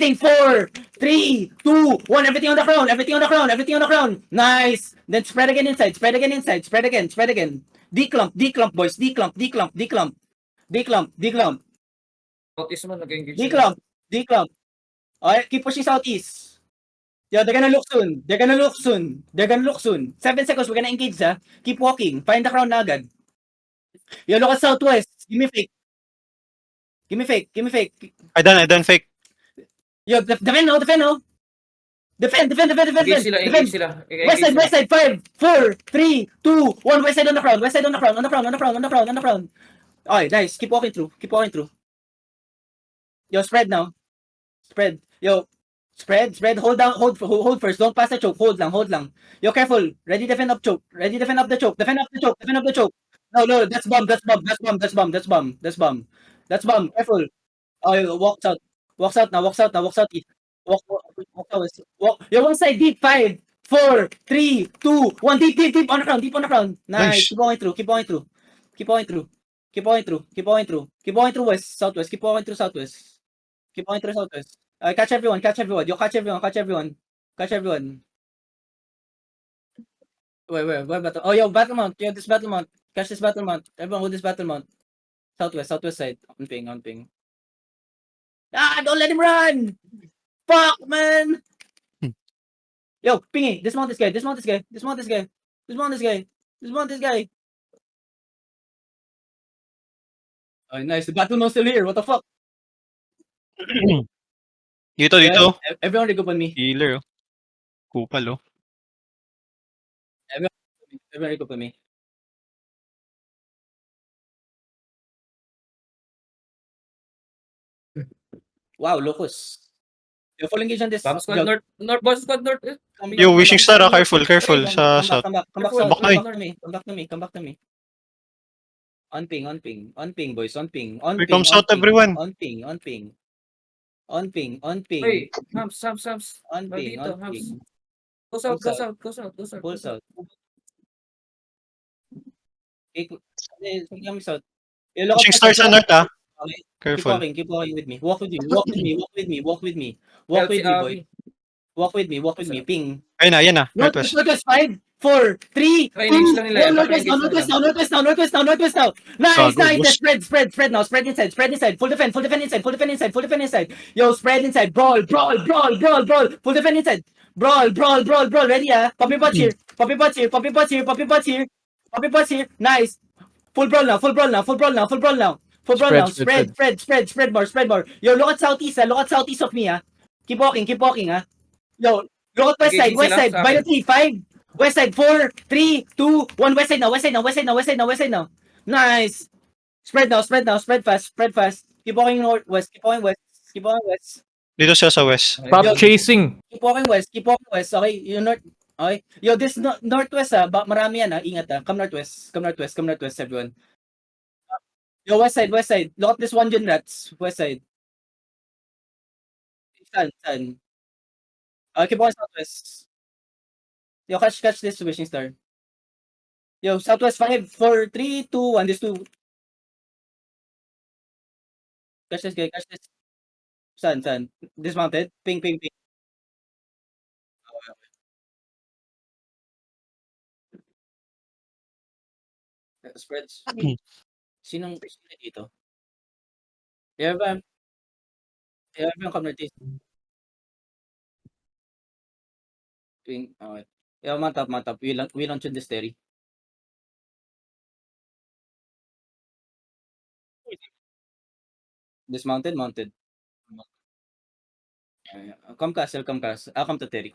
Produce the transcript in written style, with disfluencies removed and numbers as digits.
4, 3, 2, 1. Everything on the crown. Everything on the crown. Everything on the crown. Nice. Then spread again inside. Spread again inside. Spread again. Spread again. Declump. Declump, boys. Declump. Declump. Declump. Declump. Declump. Southeast mo, nag-engage. Declump. Declump. Okay, keep pushing southeast. Yeah, they're gonna look soon. They're gonna look soon. They're gonna look soon. 7 seconds. We're gonna engage, ha. Keep walking. Find the crown na agad. Yo, look at southwest. Give me fake. Give me fake. Give me fake. I done fake. Yo, defend no. Defend no. Defend. Engage sila, Defend. engage sila. West side, 5, 4, 3, 2, 1. West side on the crown. West side on the crown. On the crown. Okay, nice. Keep walking through. Yo, spread now. Spread. Yo, spread. Hold down. Hold first. Don't pass the choke. Hold lang. Yo, careful. Ready defend up choke. Defend up the choke. No. That's bomb. Careful. Oh, walks out. Walks out now. East. Walk west. Yo, one side deep. 5, 4, 3, 2, 1. Deep on the ground. Nice. Nice. Keep going through west, southwest. Keep walking through southwest. Catch everyone. Yo, catch everyone. Where battle? Oh, yo, battle mount. Yo, this battle mount. Catch this battle mount. Everyone hold this battle mount. Southwest side. On ping. Ah, don't let him run! Fuck, man! Yo, pingy. Dismount this guy. Oh, nice. The battle mount's still here. What the fuck? Dito. Everyone regroup on me. Healer, oh. Kupal, oh. Everyone regroup on me. Wow, Locus. Yo, full engage on this. Bomb squad north. Boss squad north. Yo, wishing star, careful. Come Sa south. back to me. On ping, boys. On ping. Here comes out, everyone. On ping. Hey, Hams. On ping. Dito, Hams. Go south. Full south. Kami south. Wishing star sa north, ah. Okay. Careful. Keep walking with me. Walk with me, boy. Walk with me. Ping. Ayun na. Northwest. Northwest 5, 4, 3, 2, Triangles lang nila yan. 1. Northwest now. Nice. Good. Spread now. Spread inside. Full defend inside. Yo, spread inside. Brawl. Full defend inside. Brawl. Ready, ah? Poppy butts here. Nice. Full brawl now. Spread more. Yo, look at southeast, of me, ah. Keep walking, ah. Yo, look at west side. By the 3, 5. West side, 4, 3, 2, 1. West side now. Nice. Spread fast. Keep walking west. Dito siya sa west. Stop Yo, chasing. Keep walking west. Okay, you north. Okay. Yo, this northwest, ah. Marami yan, ah. Ingat, ah. Come northwest, everyone. Yo, west side. Look at this one gen rats. West side. Sun. Keep walking southwest. Yo, catch this wishing star. Yo, southwest 5, 4, 3, 2, 1. This 2. Catch this guy. Sun. Dismounted. Ping. Spreads. Sino dito? Everyone come northeast. Ping. Okay. Yo, mount up. We launch on this Terry. Dismounted, mounted. Come castle. Come to Terry.